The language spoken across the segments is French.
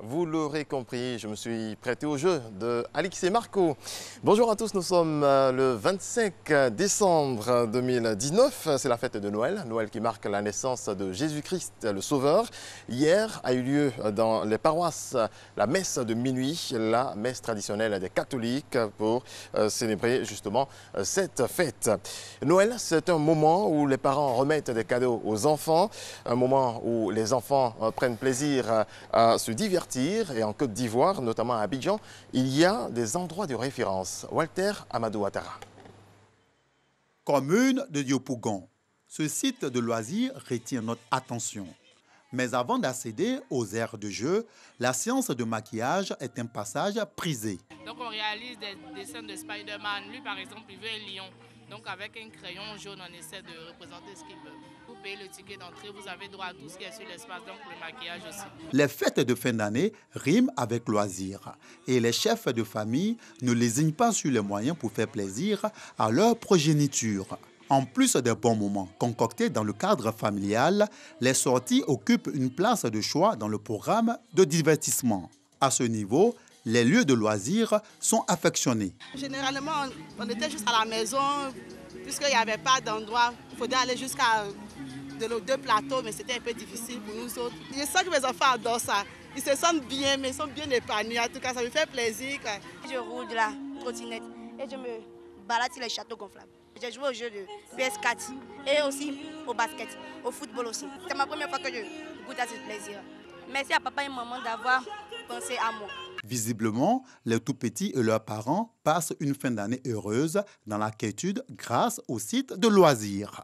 Vous l'aurez compris, je me suis prêté au jeu de Alix et Marco. Bonjour à tous, nous sommes le 25 décembre 2019. C'est la fête de Noël, Noël qui marque la naissance de Jésus-Christ, le Sauveur. Hier a eu lieu dans les paroisses la messe de minuit, la messe traditionnelle des catholiques pour célébrer justement cette fête. Noël, c'est un moment où les parents remettent des cadeaux aux enfants, un moment où les enfants prennent plaisir à se divertir. Et en Côte d'Ivoire, notamment à Abidjan, il y a des endroits de référence. Walter Amadou Ouattara. Commune de Yopougon, ce site de loisirs retient notre attention. Mais avant d'accéder aux aires de jeu, la séance de maquillage est un passage prisé. Donc on réalise des dessins de Spider-Man. Lui par exemple, il veut un lion. Donc avec un crayon jaune, on essaie de représenter ce qu'il veut. Vous payez le ticket d'entrée, vous avez droit à tout ce qui est sur l'espace, donc le maquillage aussi. Les fêtes de fin d'année riment avec loisirs. Et les chefs de famille ne lésignent pas sur les moyens pour faire plaisir à leur progéniture. En plus des bons moments concoctés dans le cadre familial, les sorties occupent une place de choix dans le programme de divertissement. À ce niveau, les lieux de loisirs sont affectionnés. Généralement, on était juste à la maison, puisqu'il n'y avait pas d'endroit. Il faudrait aller jusqu'à deux plateaux, mais c'était un peu difficile pour nous autres. Je sens que mes enfants adorent ça. Ils se sentent bien, mais ils sont bien épanouis. En tout cas, ça me fait plaisir. Je roule de la trottinette et je me balade sur les châteaux gonflables. J'ai joué au jeu de PS4 et aussi au basket, au football aussi. C'est ma première fois que je goûte à ce plaisir. Merci à papa et maman d'avoir pensé à moi. Visiblement, les tout-petits et leurs parents passent une fin d'année heureuse dans la quiétude grâce au site de loisirs.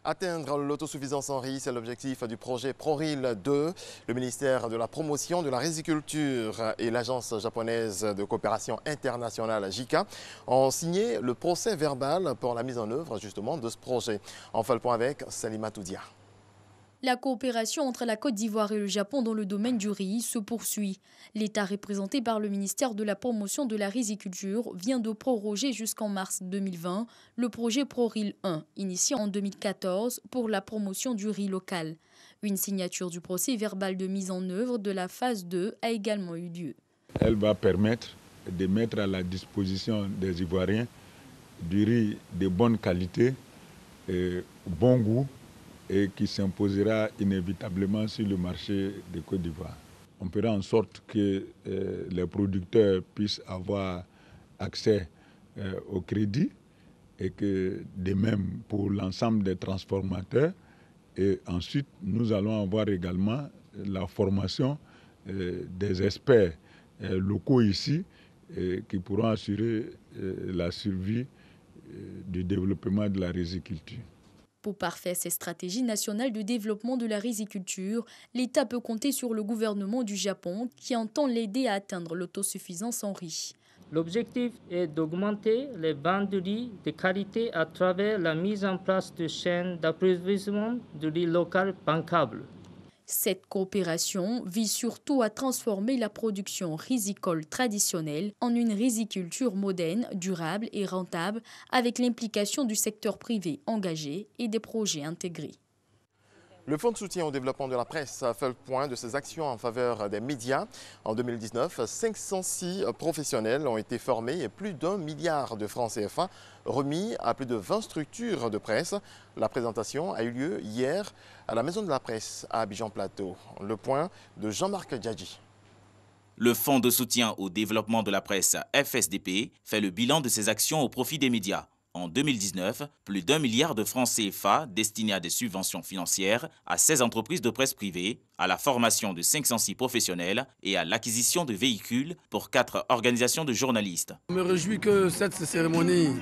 Atteindre l'autosuffisance en riz, c'est l'objectif du projet ProRIL 2. Le ministère de la Promotion de la Riziculture et l'Agence japonaise de coopération internationale JICA ont signé le procès verbal pour la mise en œuvre justement de ce projet. On fait le point avec Salima Toudia. La coopération entre la Côte d'Ivoire et le Japon dans le domaine du riz se poursuit. L'État représenté par le ministère de la Promotion de la Riziculture vient de proroger jusqu'en mars 2020 le projet ProRIL 1, initié en 2014 pour la promotion du riz local. Une signature du procès verbal de mise en œuvre de la phase 2 a également eu lieu. Elle va permettre de mettre à la disposition des Ivoiriens du riz de bonne qualité, bon goût, et qui s'imposera inévitablement sur le marché de Côte d'Ivoire. On fera en sorte que les producteurs puissent avoir accès au crédit et que de même pour l'ensemble des transformateurs. Et ensuite, nous allons avoir également la formation des experts locaux ici qui pourront assurer la survie du développement de la riziculture. Pour parfaire ces stratégies nationales de développement de la riziculture, l'État peut compter sur le gouvernement du Japon qui entend l'aider à atteindre l'autosuffisance en riz. L'objectif est d'augmenter les ventes de riz de qualité à travers la mise en place de chaînes d'approvisionnement de riz local bancables. Cette coopération vise surtout à transformer la production rizicole traditionnelle en une riziculture moderne, durable et rentable avec l'implication du secteur privé engagé et des projets intégrés. Le Fonds de soutien au développement de la presse a fait le point de ses actions en faveur des médias. En 2019, 506 professionnels ont été formés et plus d'1 milliard de francs CFA remis à plus de 20 structures de presse. La présentation a eu lieu hier à la Maison de la Presse à Abidjan Plateau. Le point de Jean-Marc Djadji. Le Fonds de soutien au développement de la presse FSDP fait le bilan de ses actions au profit des médias. En 2019, plus d'1 milliard de francs CFA destinés à des subventions financières à 16 entreprises de presse privée, à la formation de 506 professionnels et à l'acquisition de véhicules pour 4 organisations de journalistes. Je me réjouis que cette cérémonie,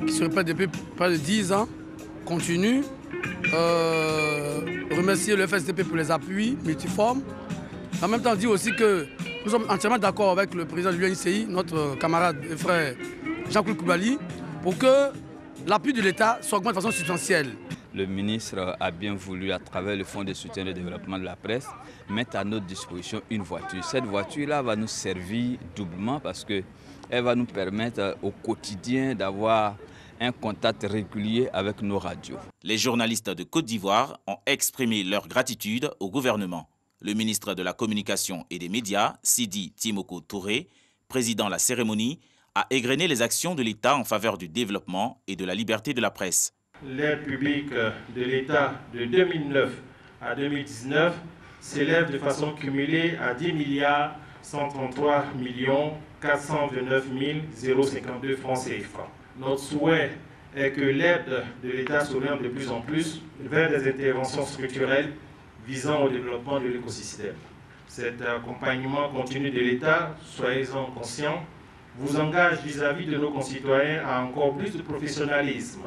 qui se répète depuis près de 10 ans, continue. Remercier le FSDP pour les appuis multiformes. En même temps, dire aussi que nous sommes entièrement d'accord avec le président de l'UNICI, notre camarade et frère Jean-Claude Koulibaly, pour que l'appui de l'État s'augmente de façon substantielle. Le ministre a bien voulu, à travers le Fonds de soutien au développement de la presse, mettre à notre disposition une voiture. Cette voiture-là va nous servir doublement parce qu'elle va nous permettre au quotidien d'avoir un contact régulier avec nos radios. Les journalistes de Côte d'Ivoire ont exprimé leur gratitude au gouvernement. Le ministre de la Communication et des Médias, Sidi Timoko Touré, président la cérémonie, a égrené les actions de l'État en faveur du développement et de la liberté de la presse. L'aide publique de l'État de 2009 à 2019 s'élève de façon cumulée à 10 133 429 052 francs CFA. Notre souhait est que l'aide de l'État s'oriente de plus en plus vers des interventions structurelles visant au développement de l'écosystème. Cet accompagnement continu de l'État, soyez-en conscients, vous engage vis-à-vis de nos concitoyens à encore plus de professionnalisme.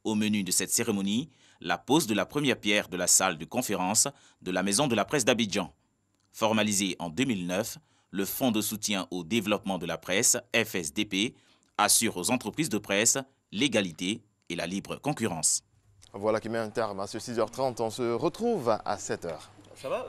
Au menu de cette cérémonie, la pose de la première pierre de la salle de conférence de la Maison de la Presse d'Abidjan. Formalisé en 2009, le Fonds de soutien au développement de la presse, FSDP, assure aux entreprises de presse l'égalité et la libre concurrence. Voilà qui met un terme à ce 6h30. On se retrouve à 7h. Ça va ?